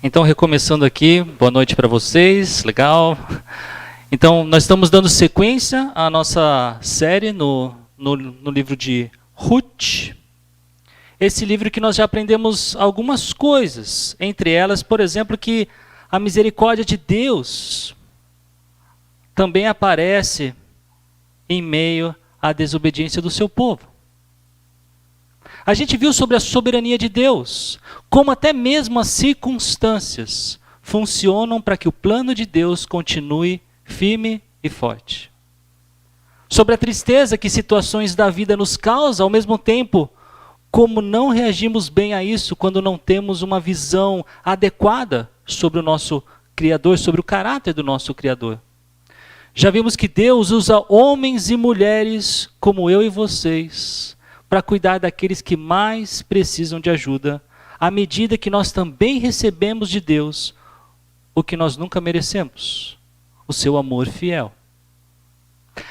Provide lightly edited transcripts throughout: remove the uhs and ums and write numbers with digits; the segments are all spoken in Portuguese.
Então, recomeçando aqui, boa noite para vocês, legal. Então, nós estamos dando sequência à nossa série no livro de Ruth. Esse livro que nós já aprendemos algumas coisas, entre elas, por exemplo, que a misericórdia de Deus também aparece em meio à desobediência do seu povo. A gente viu sobre a soberania de Deus, como até mesmo as circunstâncias funcionam para que o plano de Deus continue firme e forte. Sobre a tristeza que situações da vida nos causam, ao mesmo tempo, como não reagimos bem a isso quando não temos uma visão adequada sobre o nosso Criador, sobre o caráter do nosso Criador. Já vimos que Deus usa homens e mulheres como eu e vocês para cuidar daqueles que mais precisam de ajuda, à medida que nós também recebemos de Deus o que nós nunca merecemos, o seu amor fiel.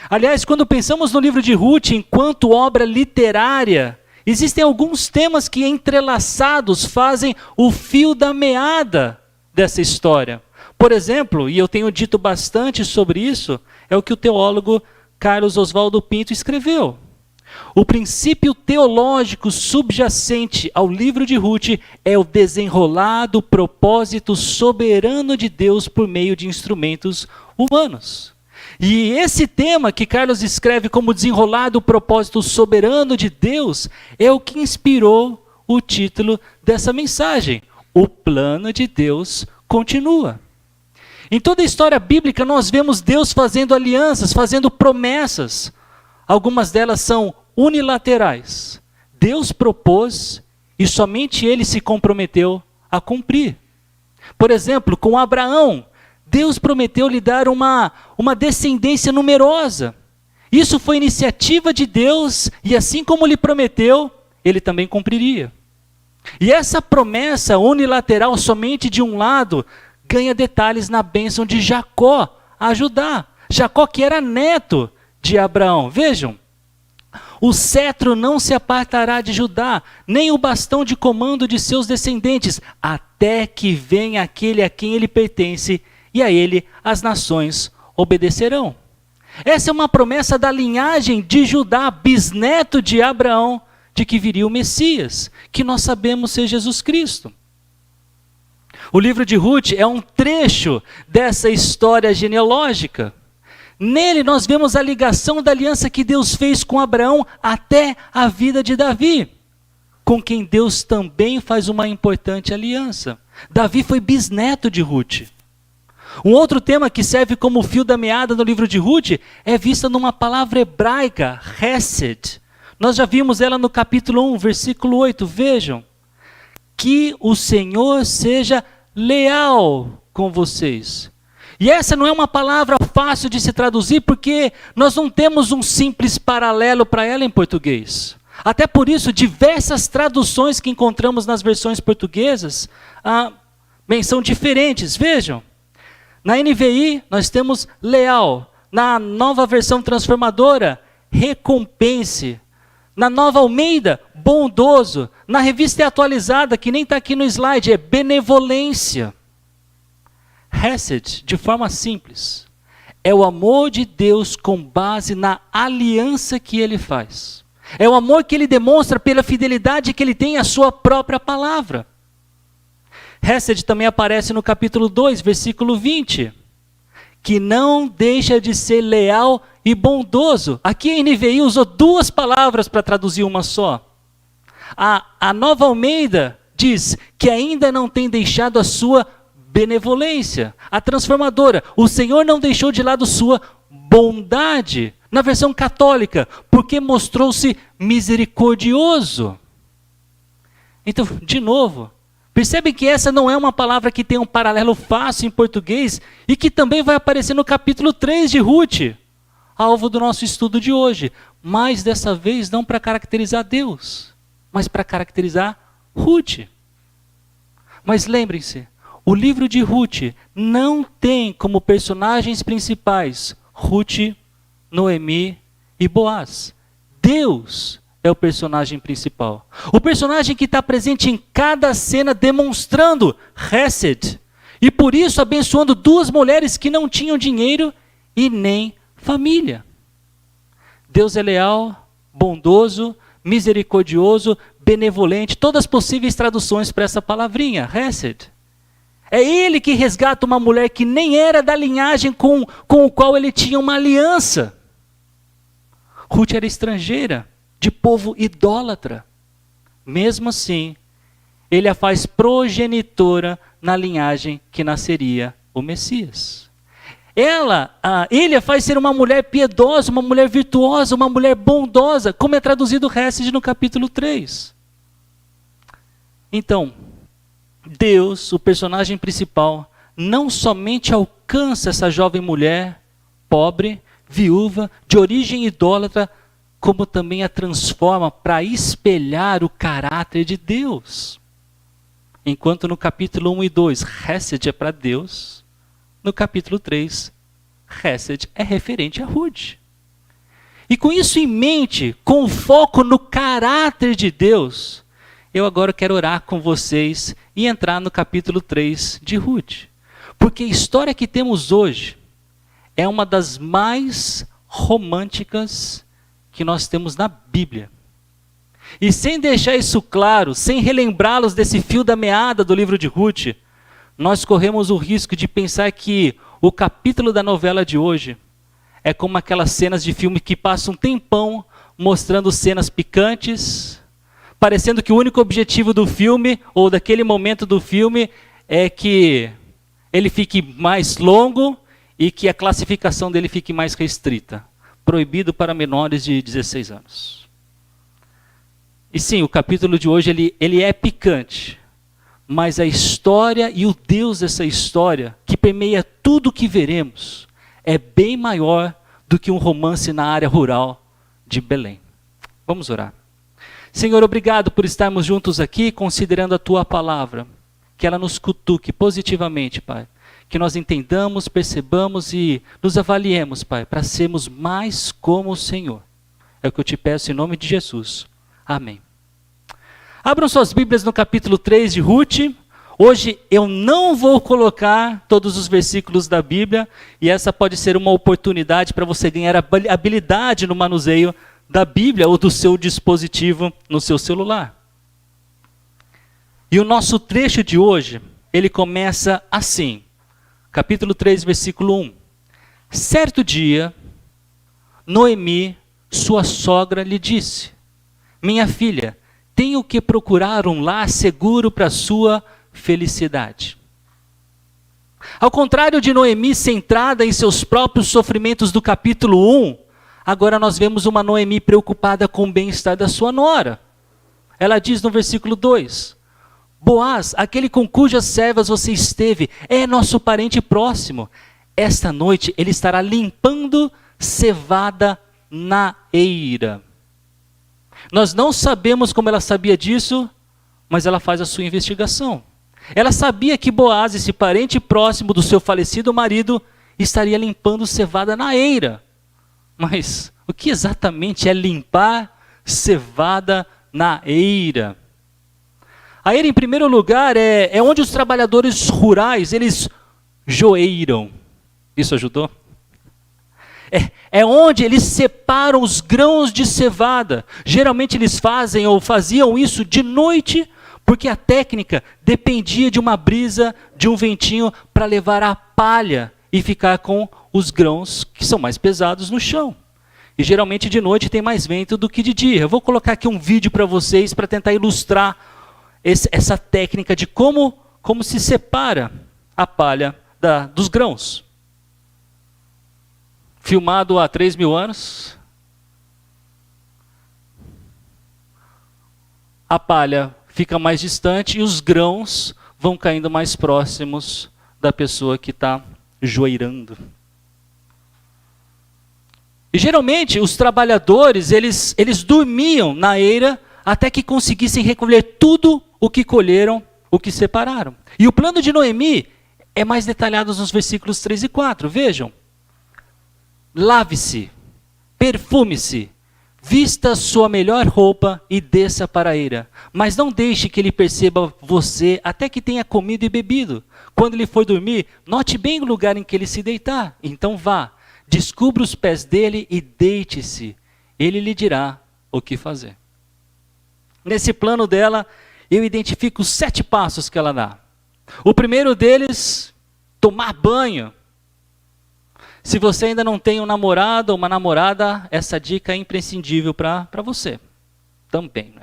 Aliás, quando pensamos no livro de Ruth enquanto obra literária, existem alguns temas que entrelaçados fazem o fio da meada dessa história. Por exemplo, e eu tenho dito bastante sobre isso, é o que o teólogo Carlos Oswaldo Pinto escreveu. O princípio teológico subjacente ao livro de Ruth é o desenrolar do propósito soberano de Deus por meio de instrumentos humanos. E esse tema que Carlos escreve como desenrolar do propósito soberano de Deus é o que inspirou o título dessa mensagem. O plano de Deus continua. Em toda a história bíblica nós vemos Deus fazendo alianças, fazendo promessas. Algumas delas são unilaterais. Deus propôs e somente ele se comprometeu a cumprir. Por exemplo, com Abraão, Deus prometeu lhe dar uma descendência numerosa. Isso foi iniciativa de Deus e assim como lhe prometeu, ele também cumpriria. E essa promessa unilateral somente de um lado ganha detalhes na bênção de Jacó a Judá. Jacó que era neto de Abraão. Vejam, o cetro não se apartará de Judá, nem o bastão de comando de seus descendentes, até que venha aquele a quem ele pertence, e a ele as nações obedecerão. Essa é uma promessa da linhagem de Judá, bisneto de Abraão, de que viria o Messias, que nós sabemos ser Jesus Cristo. O livro de Ruth é um trecho dessa história genealógica. Nele nós vemos a ligação da aliança que Deus fez com Abraão até a vida de Davi, com quem Deus também faz uma importante aliança. Davi foi bisneto de Ruth. Um outro tema que serve como fio da meada no livro de Ruth é vista numa palavra hebraica, hesed. Nós já vimos ela no capítulo 1, versículo 8. Vejam, que o Senhor seja leal com vocês. E essa não é uma palavra fácil de se traduzir porque nós não temos um simples paralelo para ela em português. Até por isso, diversas traduções que encontramos nas versões portuguesas são diferentes. Vejam, na NVI nós temos leal, na nova versão transformadora, recompense. Na Nova Almeida, bondoso. Na revista atualizada, que nem está aqui no slide, é benevolência. Hesed, de forma simples, é o amor de Deus com base na aliança que ele faz. É o amor que ele demonstra pela fidelidade que ele tem à sua própria palavra. Hesed também aparece no capítulo 2, versículo 20. Que não deixa de ser leal e bondoso. Aqui a NVI usou duas palavras para traduzir uma só. A Nova Almeida diz que ainda não tem deixado a sua benevolência. A transformadora, o Senhor não deixou de lado sua bondade. Na versão católica, porque mostrou-se misericordioso. Então, de novo, percebem que essa não é uma palavra que tem um paralelo fácil em português e que também vai aparecer no capítulo 3 de Ruth, alvo do nosso estudo de hoje. Mas dessa vez não para caracterizar Deus, mas para caracterizar Ruth. Mas lembrem-se, o livro de Ruth não tem como personagens principais Ruth, Noemi e Boaz. Deus é o personagem principal. O personagem que está presente em cada cena demonstrando Hesed. E por isso abençoando duas mulheres que não tinham dinheiro e nem família. Deus é leal, bondoso, misericordioso, benevolente. Todas as possíveis traduções para essa palavrinha, Hesed. É ele que resgata uma mulher que nem era da linhagem com o qual ele tinha uma aliança. Ruth era estrangeira, de povo idólatra. Mesmo assim, ele a faz progenitora na linhagem que nasceria o Messias. Ele a faz ser uma mulher piedosa, uma mulher virtuosa, uma mulher bondosa, como é traduzido Hesed no capítulo 3. Então, Deus, o personagem principal, não somente alcança essa jovem mulher, pobre, viúva, de origem idólatra, como também a transforma para espelhar o caráter de Deus. Enquanto no capítulo 1 e 2, Hesed é para Deus, no capítulo 3, Hesed é referente a Ruth. E com isso em mente, com foco no caráter de Deus, eu agora quero orar com vocês e entrar no capítulo 3 de Ruth. Porque a história que temos hoje é uma das mais românticas que nós temos na Bíblia. E sem deixar isso claro, sem relembrá-los desse fio da meada do livro de Ruth, nós corremos o risco de pensar que o capítulo da novela de hoje é como aquelas cenas de filme que passam um tempão mostrando cenas picantes, parecendo que o único objetivo do filme, ou daquele momento do filme, é que ele fique mais longo e que a classificação dele fique mais restrita. Proibido para menores de 16 anos. E sim, o capítulo de hoje ele é picante, mas a história e o Deus dessa história, que permeia tudo o que veremos, é bem maior do que um romance na área rural de Belém. Vamos orar. Senhor, obrigado por estarmos juntos aqui, considerando a Tua palavra, que ela nos cutuque positivamente, Pai. Que nós entendamos, percebamos e nos avaliemos, Pai, para sermos mais como o Senhor. É o que eu te peço em nome de Jesus. Amém. Abram suas Bíblias no capítulo 3 de Ruth. Hoje eu não vou colocar todos os versículos da Bíblia, e essa pode ser uma oportunidade para você ganhar habilidade no manuseio da Bíblia ou do seu dispositivo no seu celular. E o nosso trecho de hoje, ele começa assim. Capítulo 3, versículo 1. Certo dia, Noemi, sua sogra, lhe disse: minha filha, tenho que procurar um lar seguro para sua felicidade. Ao contrário de Noemi centrada em seus próprios sofrimentos do capítulo 1, agora nós vemos uma Noemi preocupada com o bem-estar da sua nora. Ela diz no versículo 2, Boaz, aquele com cujas servas você esteve, é nosso parente próximo. Esta noite ele estará limpando cevada na eira. Nós não sabemos como ela sabia disso, mas ela faz a sua investigação. Ela sabia que Boaz, esse parente próximo do seu falecido marido, estaria limpando cevada na eira. Mas o que exatamente é limpar cevada na eira? A eira, em primeiro lugar, é onde os trabalhadores rurais, eles joeiram. Isso ajudou? É onde eles separam os grãos de cevada. Geralmente eles fazem ou faziam isso de noite, porque a técnica dependia de uma brisa, de um ventinho, para levar a palha e ficar com os grãos que são mais pesados no chão. E geralmente de noite tem mais vento do que de dia. Eu vou colocar aqui um vídeo para vocês para tentar ilustrar essa técnica de como se separa a palha dos grãos. Filmado há 3.000 anos. A palha fica mais distante e os grãos vão caindo mais próximos da pessoa que está joeirando. E geralmente os trabalhadores, eles dormiam na eira até que conseguissem recolher tudo o que colheram, o que separaram. E o plano de Noemi é mais detalhado nos versículos 3 e 4. Vejam. Lave-se, perfume-se, Vista sua melhor roupa e desça para a eira. Mas não deixe que ele perceba você até que tenha comido e bebido. Quando ele for dormir, note bem o lugar em que ele se deitar. Então vá, descubra os pés dele e deite-se. Ele lhe dirá o que fazer. Nesse plano dela, eu identifico 7 passos que ela dá. O primeiro deles, tomar banho. Se você ainda não tem um namorado ou uma namorada, essa dica é imprescindível para você também. Né?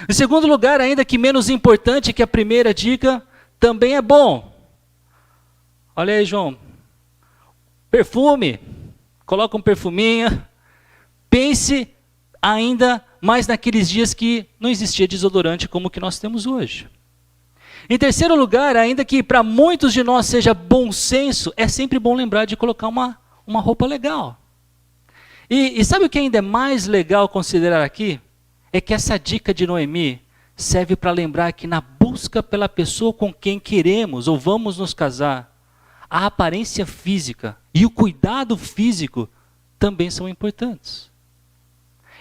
Em segundo lugar, ainda que menos importante que a primeira dica, também é bom. Olha aí, João. Perfume. Coloca um perfuminho. Pense ainda mais naqueles dias que não existia desodorante como o que nós temos hoje. Em terceiro lugar, ainda que para muitos de nós seja bom senso, é sempre bom lembrar de colocar uma roupa legal. E sabe o que ainda é mais legal considerar aqui? É que essa dica de Noemi serve para lembrar que na busca pela pessoa com quem queremos ou vamos nos casar, a aparência física e o cuidado físico também são importantes.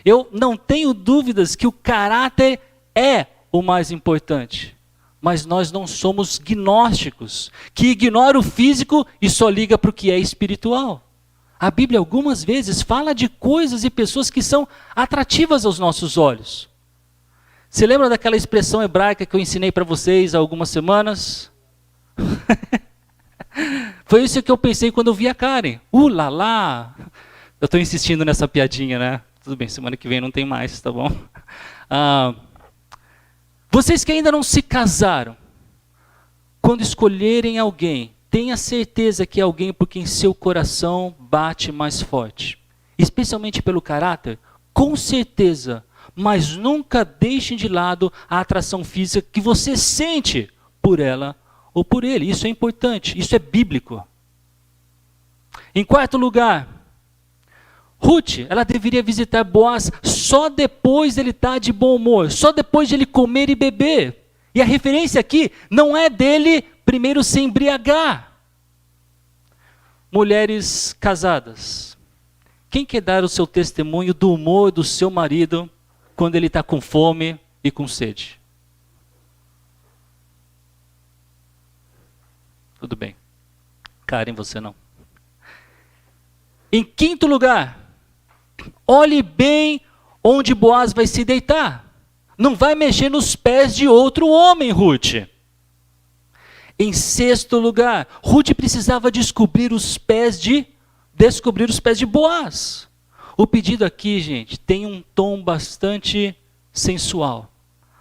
Eu não tenho dúvidas que o caráter é o mais importante. Mas nós não somos gnósticos, que ignora o físico e só liga para o que é espiritual. A Bíblia algumas vezes fala de coisas e pessoas que são atrativas aos nossos olhos. Você lembra daquela expressão hebraica que eu ensinei para vocês há algumas semanas? Foi isso que eu pensei quando eu vi a Karen. Lá. Eu estou insistindo nessa piadinha, né? Tudo bem, semana que vem não tem mais, tá bom? Vocês que ainda não se casaram, quando escolherem alguém, tenha certeza que é alguém por quem seu coração bate mais forte. Especialmente pelo caráter, com certeza, mas nunca deixem de lado a atração física que você sente por ela ou por ele. Isso é importante, isso é bíblico. Em quarto lugar, Ruth, ela deveria visitar Boaz só depois dele estar de bom humor, só depois de ele comer e beber. E a referência aqui não é dele primeiro se embriagar. Mulheres casadas, quem quer dar o seu testemunho do humor do seu marido quando ele está com fome e com sede? Tudo bem. Karen, você não. Em quinto lugar, olhe bem onde Boaz vai se deitar. Não vai mexer nos pés de outro homem, Ruth. Em sexto lugar, Ruth precisava descobrir os pés de Boaz. O pedido aqui, gente, tem um tom bastante sensual.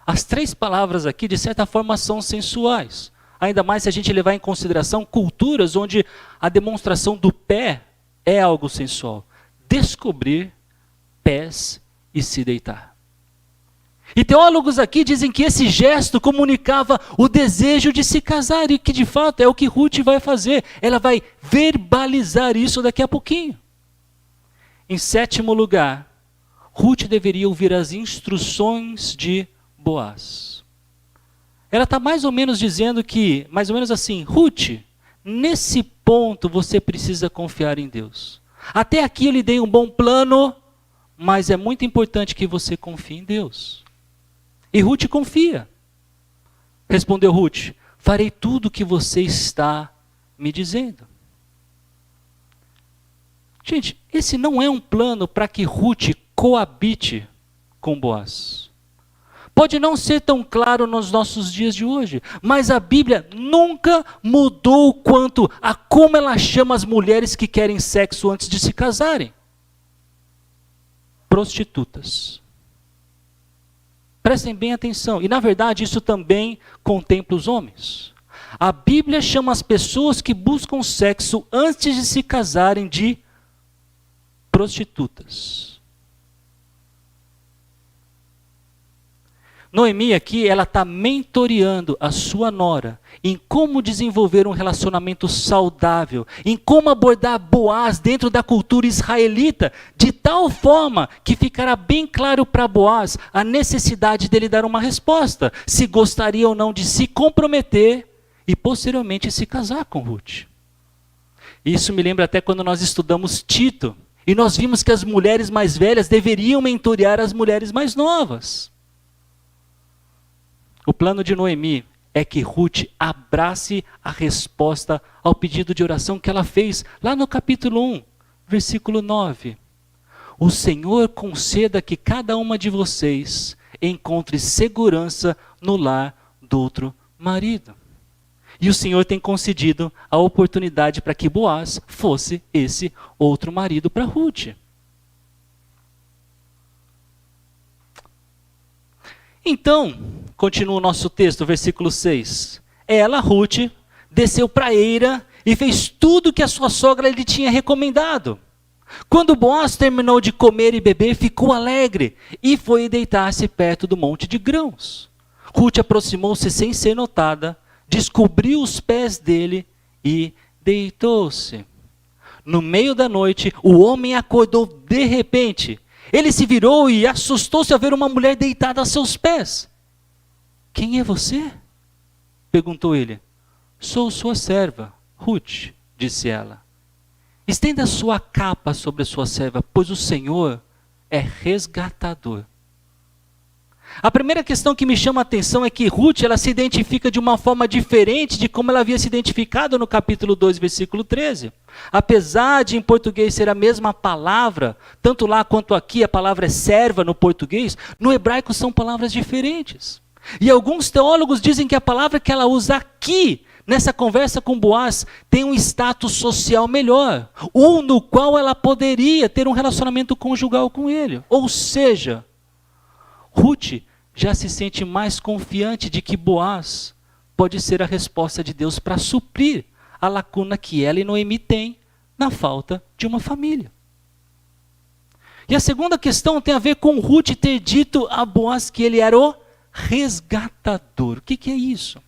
As 3 palavras aqui, de certa forma, são sensuais. Ainda mais se a gente levar em consideração culturas onde a demonstração do pé é algo sensual. Descobrir pés e se deitar. E teólogos aqui dizem que esse gesto comunicava o desejo de se casar e que de fato é o que Ruth vai fazer. Ela vai verbalizar isso daqui a pouquinho. Em sétimo lugar, Ruth deveria ouvir as instruções de Boaz. Ela está mais ou menos dizendo que, mais ou menos assim, Ruth, nesse ponto você precisa confiar em Deus. Até aqui eu lhe dei um bom plano, mas é muito importante que você confie em Deus. E Ruth confia. Respondeu Ruth, farei tudo o que você está me dizendo. Gente, esse não é um plano para que Ruth coabite com Boaz. Pode não ser tão claro nos nossos dias de hoje, mas a Bíblia nunca mudou quanto a como ela chama as mulheres que querem sexo antes de se casarem. Prostitutas. Prestem bem atenção, e na verdade isso também contempla os homens. A Bíblia chama as pessoas que buscam sexo antes de se casarem de prostitutas. Noemi aqui, ela está mentoreando a sua nora em como desenvolver um relacionamento saudável, em como abordar Boaz dentro da cultura israelita, de tal forma que ficará bem claro para Boaz a necessidade dele dar uma resposta, se gostaria ou não de se comprometer e posteriormente se casar com Ruth. Isso me lembra até quando nós estudamos Tito, E nós vimos que as mulheres mais velhas deveriam mentorear as mulheres mais novas. O plano de Noemi é que Ruth abrace a resposta ao pedido de oração que ela fez lá no capítulo 1, versículo 9. O Senhor conceda que cada uma de vocês encontre segurança no lar do outro marido. E o Senhor tem concedido a oportunidade para que Boaz fosse esse outro marido para Ruth. Então, continua o nosso texto, versículo 6. Ela, Ruth, desceu para a eira e fez tudo que a sua sogra lhe tinha recomendado. Quando Boaz terminou de comer e beber, ficou alegre e foi deitar-se perto do monte de grãos. Ruth aproximou-se sem ser notada, descobriu os pés dele e deitou-se. No meio da noite, o homem acordou de repente. Ele se virou e assustou-se ao ver uma mulher deitada a seus pés. Quem é você? Perguntou ele. Sou sua serva, Ruth, disse ela. Estenda sua capa sobre a sua serva, pois o Senhor é resgatador. A primeira questão que me chama a atenção é que Ruth, ela se identifica de uma forma diferente de como ela havia se identificado no capítulo 2, versículo 13. Apesar de em português ser a mesma palavra, tanto lá quanto aqui a palavra é serva no português, no hebraico são palavras diferentes. E alguns teólogos dizem que a palavra que ela usa aqui, nessa conversa com Boaz, tem um status social melhor, ou no qual ela poderia ter um relacionamento conjugal com ele. Ou seja, Ruth já se sente mais confiante de que Boaz pode ser a resposta de Deus para suprir a lacuna que ela e Noemi têm na falta de uma família. E a segunda questão tem a ver com Ruth ter dito a Boaz que ele era o resgatador. O que é isso?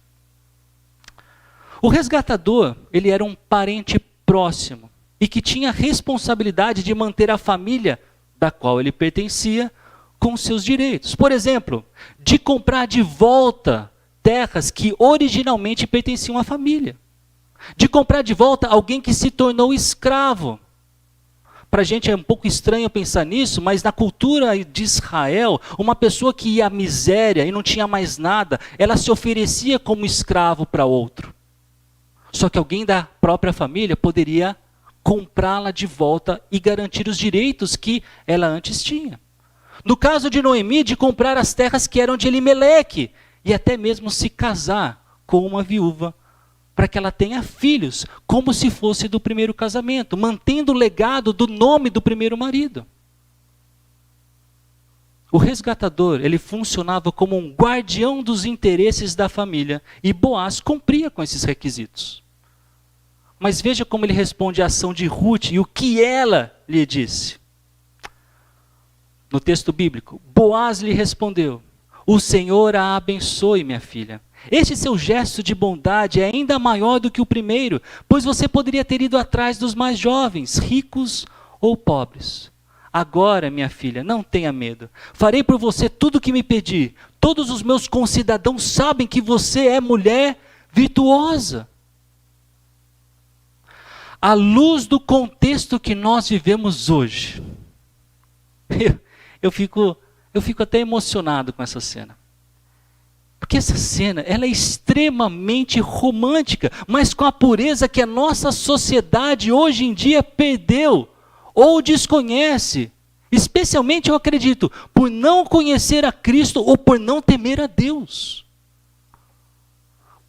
O resgatador, ele era um parente próximo e que tinha a responsabilidade de manter a família da qual ele pertencia com seus direitos. Por exemplo, de comprar de volta terras que originalmente pertenciam à família. De comprar de volta alguém que se tornou escravo. Para a gente é um pouco estranho pensar nisso, mas na cultura de Israel, uma pessoa que ia à miséria e não tinha mais nada, ela se oferecia como escravo para outro. Só que alguém da própria família poderia comprá-la de volta e garantir os direitos que ela antes tinha. No caso de Noemi, de comprar as terras que eram de Elimeleque e até mesmo se casar com uma viúva para que ela tenha filhos, como se fosse do primeiro casamento, mantendo o legado do nome do primeiro marido. O resgatador, ele funcionava como um guardião dos interesses da família e Boaz cumpria com esses requisitos. Mas veja como ele responde à ação de Ruth e o que ela lhe disse. No texto bíblico, Boaz lhe respondeu, o Senhor a abençoe, minha filha. Este seu gesto de bondade é ainda maior do que o primeiro, pois você poderia ter ido atrás dos mais jovens, ricos ou pobres. Agora, minha filha, não tenha medo. Farei por você tudo o que me pedir. Todos os meus concidadãos sabem que você é mulher virtuosa. À luz do contexto que nós vivemos hoje, eu fico até emocionado com essa cena. Porque essa cena, ela é extremamente romântica, mas com a pureza que a nossa sociedade hoje em dia perdeu ou desconhece. Especialmente, eu acredito, por não conhecer a Cristo ou por não temer a Deus.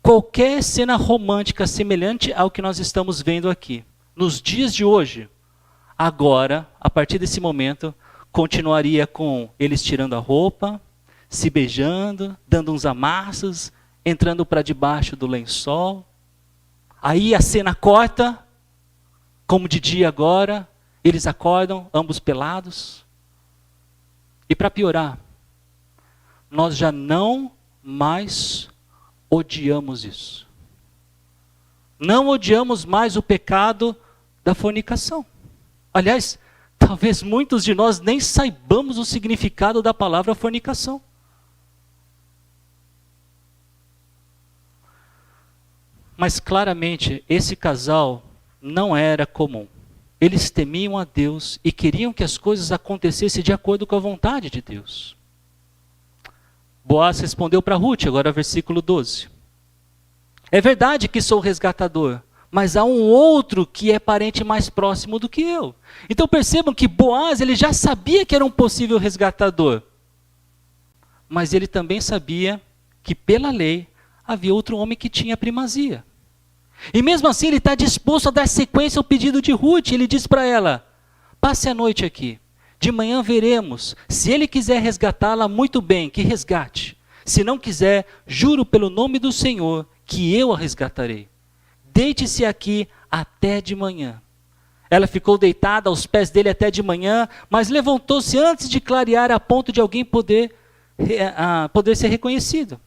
Qualquer cena romântica semelhante ao que nós estamos vendo aqui, nos dias de hoje, agora, a partir desse momento, continuaria com eles tirando a roupa, se beijando, dando uns amassos, entrando para debaixo do lençol. Aí a cena corta, como de dia agora, eles acordam, ambos pelados. E para piorar, nós já não mais odiamos isso. Não odiamos mais o pecado da fornicação. Aliás, talvez muitos de nós nem saibamos o significado da palavra fornicação. Mas claramente esse casal não era comum. eles temiam a Deus e queriam que as coisas acontecessem de acordo com a vontade de Deus. Boaz respondeu para Ruth, agora versículo 12. É verdade que sou resgatador, mas há um outro que é parente mais próximo do que eu. Então percebam que Boaz, ele já sabia que era um possível resgatador. Mas ele também sabia que pela lei havia outro homem que tinha primazia. E mesmo assim ele está disposto a dar sequência ao pedido de Ruth. Ele diz para ela, passe a noite aqui. De manhã veremos. Se ele quiser resgatá-la, muito bem, que resgate. Se não quiser, juro pelo nome do Senhor que eu a resgatarei. Deite-se aqui até de manhã. Ela ficou deitada aos pés dele até de manhã, mas levantou-se antes de clarear a ponto de alguém poder ser reconhecido.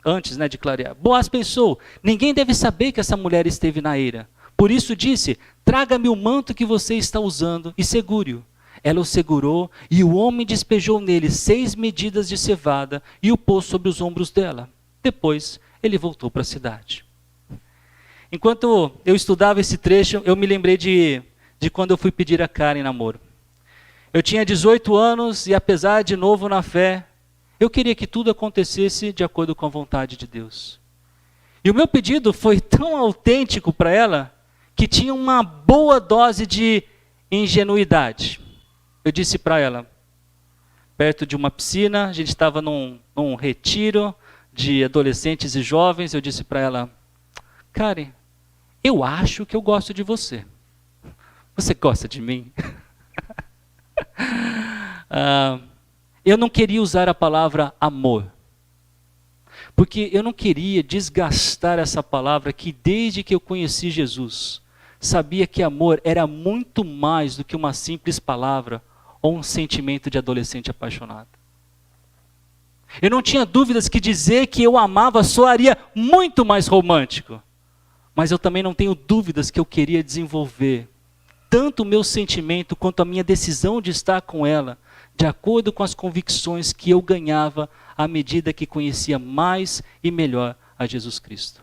Antes, de clarear. Boaz pensou, ninguém deve saber que essa mulher esteve na eira. Por isso disse, traga-me o manto que você está usando e segure-o. Ela o segurou e o homem despejou nele 6 medidas de cevada e o pôs sobre os ombros dela. Depois, ele voltou para a cidade. Enquanto eu estudava esse trecho, eu me lembrei de quando eu fui pedir a Karen em namoro. Eu tinha 18 anos e apesar de novo na fé, eu queria que tudo acontecesse de acordo com a vontade de Deus. E o meu pedido foi tão autêntico para ela, que tinha uma boa dose de ingenuidade. Eu disse para ela, perto de uma piscina, a gente estava num retiro de adolescentes e jovens, eu disse para ela, Karen, eu acho que eu gosto de você. Você gosta de mim? Eu não queria usar a palavra amor. Porque eu não queria desgastar essa palavra que desde que eu conheci Jesus, sabia que amor era muito mais do que uma simples palavra ou um sentimento de adolescente apaixonado. Eu não tinha dúvidas que dizer que eu amava soaria muito mais romântico. Mas eu também não tenho dúvidas que eu queria desenvolver tanto o meu sentimento quanto a minha decisão de estar com ela, de acordo com as convicções que eu ganhava à medida que conhecia mais e melhor a Jesus Cristo.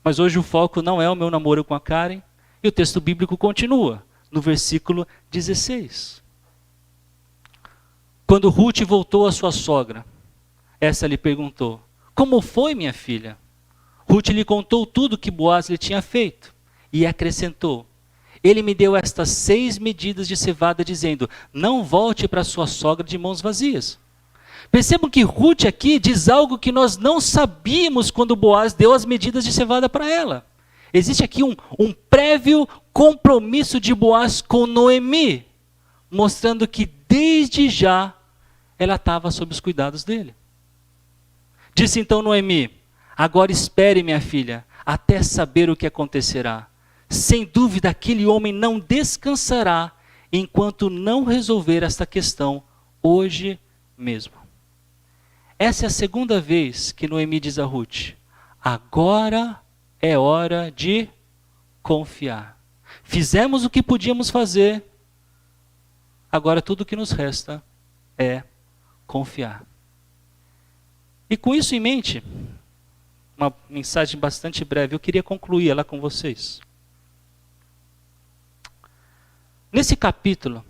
Mas hoje o foco não é o meu namoro com a Karen, e o texto bíblico continua, no versículo 16. Quando Ruth voltou à sua sogra, essa lhe perguntou, como foi, minha filha? Ruth lhe contou tudo que Boaz lhe tinha feito, e acrescentou, ele me deu estas 6 medidas de cevada, dizendo, não volte para sua sogra de mãos vazias. Percebam que Ruth aqui diz algo que nós não sabíamos quando Boaz deu as medidas de cevada para ela. Existe aqui um prévio compromisso de Boaz com Noemi, mostrando que desde já ela estava sob os cuidados dele. Disse então Noemi, agora espere, minha filha, até saber o que acontecerá. Sem dúvida, aquele homem não descansará enquanto não resolver esta questão hoje mesmo. Essa é a segunda vez que Noemi diz a Ruth, agora é hora de confiar. Fizemos o que podíamos fazer, agora tudo o que nos resta é confiar. E com isso em mente, uma mensagem bastante breve, eu queria concluir ela com vocês. Nesse capítulo,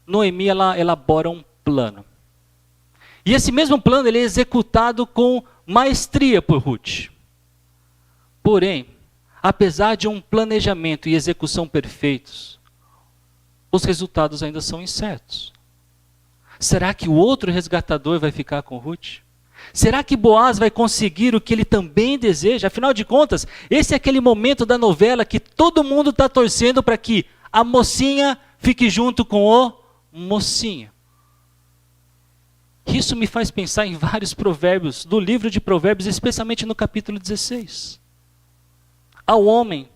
Noemi ela elabora um plano. E esse mesmo plano ele é executado com maestria por Ruth. Porém, apesar de um planejamento e execução perfeitos, os resultados ainda são incertos. Será que o outro resgatador vai ficar com Ruth? Será que Boaz vai conseguir o que ele também deseja? Afinal de contas, esse é aquele momento da novela que todo mundo está torcendo para que a mocinha fique junto com o mocinho. Isso me faz pensar em vários provérbios do livro de Provérbios, especialmente no capítulo 16. Ao homem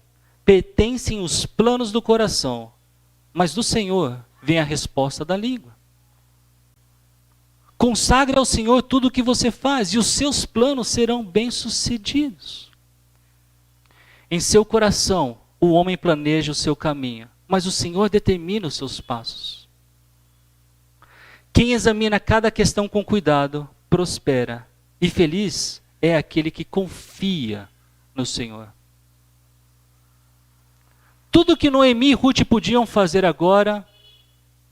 pertencem os planos do coração, mas do Senhor vem a resposta da língua. Consagre ao Senhor tudo o que você faz e os seus planos serão bem-sucedidos. Em seu coração, o homem planeja o seu caminho, mas o Senhor determina os seus passos. Quem examina cada questão com cuidado, prospera. E feliz é aquele que confia no Senhor. Tudo que Noemi e Ruth podiam fazer agora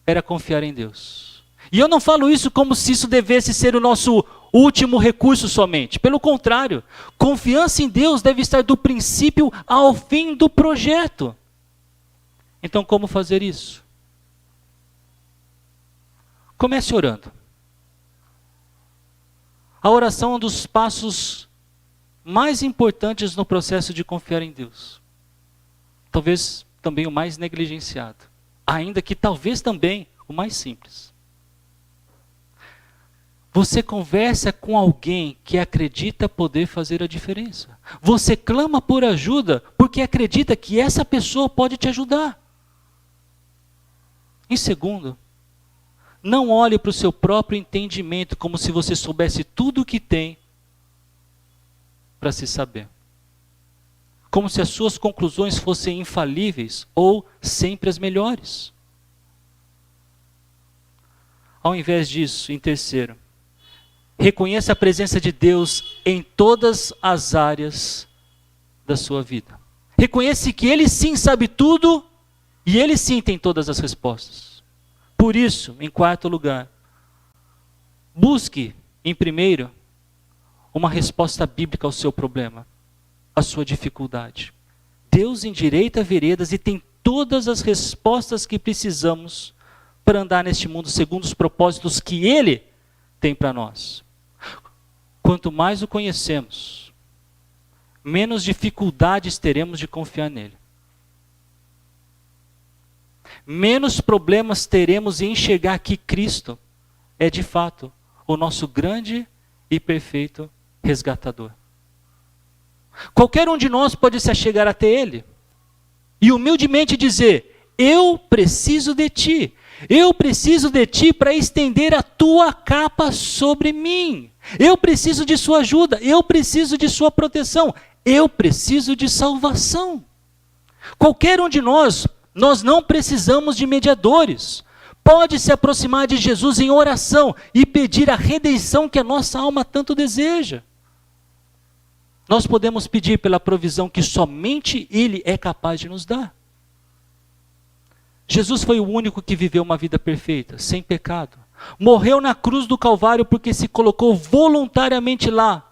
era confiar em Deus. E eu não falo isso como se isso devesse ser o nosso último recurso somente. Pelo contrário, confiança em Deus deve estar do princípio ao fim do projeto. Então, como fazer isso? Comece orando. A oração é um dos passos mais importantes no processo de confiar em Deus. Talvez também o mais negligenciado. Ainda que talvez também o mais simples. Você conversa com alguém que acredita poder fazer a diferença. Você clama por ajuda porque acredita que essa pessoa pode te ajudar. Em segundo, não olhe para o seu próprio entendimento como se você soubesse tudo o que tem para se saber. Como se as suas conclusões fossem infalíveis ou sempre as melhores. Ao invés disso, em terceiro, reconheça a presença de Deus em todas as áreas da sua vida. Reconheça que Ele sim sabe tudo e Ele sim tem todas as respostas. Por isso, em quarto lugar, busque, em primeiro, uma resposta bíblica ao seu problema, à sua dificuldade. Deus endireita veredas e tem todas as respostas que precisamos para andar neste mundo segundo os propósitos que Ele tem para nós. Quanto mais o conhecemos, menos dificuldades teremos de confiar nele. Menos problemas teremos em enxergar que Cristo é de fato o nosso grande e perfeito resgatador. Qualquer um de nós pode se achegar até Ele e humildemente dizer: eu preciso de Ti. Eu preciso de Ti para estender a Tua capa sobre mim. Eu preciso de Sua ajuda. Eu preciso de Sua proteção. Eu preciso de salvação. Qualquer um de nós não precisamos de mediadores. Pode se aproximar de Jesus em oração e pedir a redenção que a nossa alma tanto deseja. Nós podemos pedir pela provisão que somente Ele é capaz de nos dar. Jesus foi o único que viveu uma vida perfeita, sem pecado. Morreu na cruz do Calvário porque se colocou voluntariamente lá,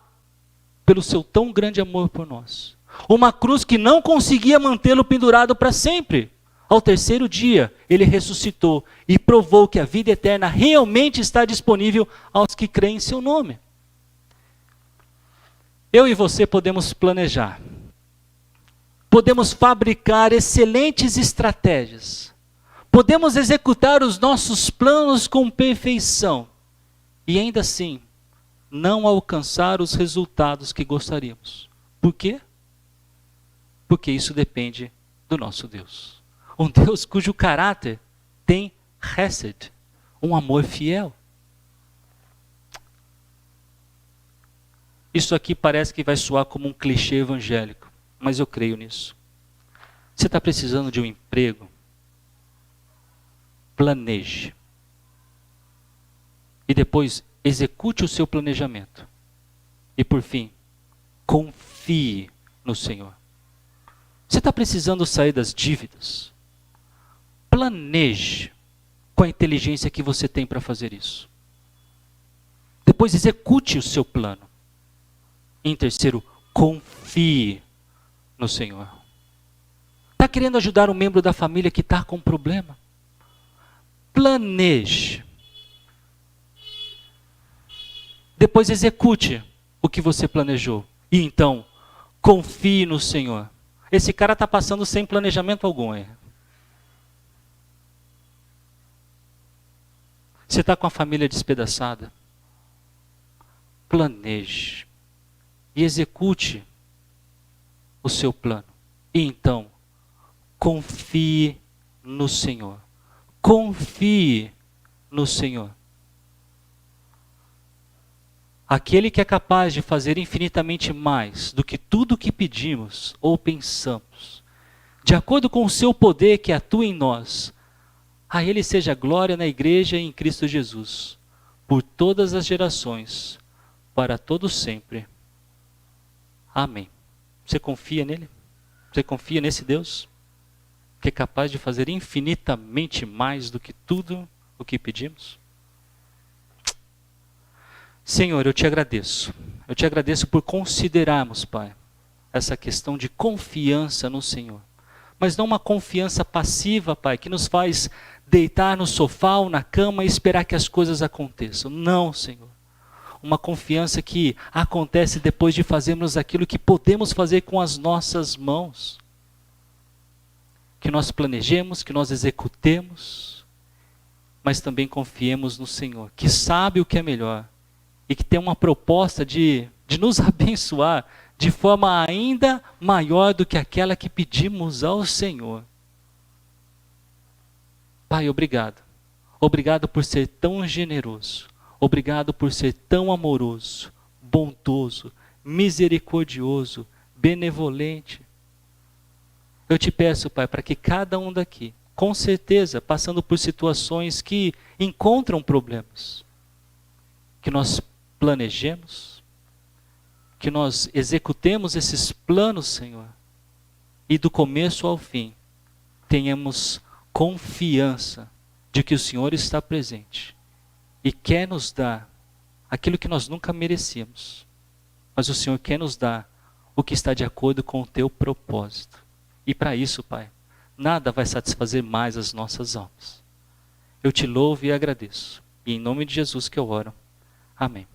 pelo seu tão grande amor por nós. Uma cruz que não conseguia mantê-lo pendurado para sempre. Ao terceiro dia, Ele ressuscitou e provou que a vida eterna realmente está disponível aos que creem em seu nome. Eu e você podemos planejar. Podemos fabricar excelentes estratégias. Podemos executar os nossos planos com perfeição e ainda assim não alcançar os resultados que gostaríamos. Por quê? Porque isso depende do nosso Deus. Um Deus cujo caráter tem hesed, um amor fiel. Isso aqui parece que vai soar como um clichê evangélico, mas eu creio nisso. Você está precisando de um emprego? Planeje. E depois execute o seu planejamento. E por fim, confie no Senhor. Você está precisando sair das dívidas? Planeje com a inteligência que você tem para fazer isso. Depois execute o seu plano. Em terceiro, confie no Senhor. Está querendo ajudar um membro da família que está com um problema? Planeje. Depois execute o que você planejou. E então, confie no Senhor. Esse cara está passando sem planejamento algum. Você está com a família despedaçada? Planeje. E execute o seu plano. E então, confie no Senhor. Confie no Senhor. Aquele que é capaz de fazer infinitamente mais do que tudo que pedimos ou pensamos, de acordo com o seu poder que atua em nós, a Ele seja glória na igreja e em Cristo Jesus, por todas as gerações, para todos sempre. Amém. Você confia nele? Você confia nesse Deus? que é capaz de fazer infinitamente mais do que tudo o que pedimos? Senhor, eu te agradeço. Eu te agradeço por considerarmos, Pai, essa questão de confiança no Senhor. Mas não uma confiança passiva, Pai, que nos faz deitar no sofá ou na cama e esperar que as coisas aconteçam. Não, Senhor. Uma confiança que acontece depois de fazermos aquilo que podemos fazer com as nossas mãos. Que nós planejemos, que nós executemos, mas também confiemos no Senhor, que sabe o que é melhor e que tem uma proposta de nos abençoar de forma ainda maior do que aquela que pedimos ao Senhor. Pai, obrigado. Obrigado por ser tão generoso. Obrigado por ser tão amoroso, bondoso, misericordioso, benevolente. Eu te peço, Pai, para que cada um daqui, com certeza, passando por situações que encontram problemas, que nós planejemos, que nós executemos esses planos, Senhor, e do começo ao fim, tenhamos confiança de que o Senhor está presente e quer nos dar aquilo que nós nunca merecíamos, mas o Senhor quer nos dar o que está de acordo com o teu propósito. E para isso, Pai, nada vai satisfazer mais as nossas almas. Eu te louvo e agradeço. E em nome de Jesus que eu oro. Amém.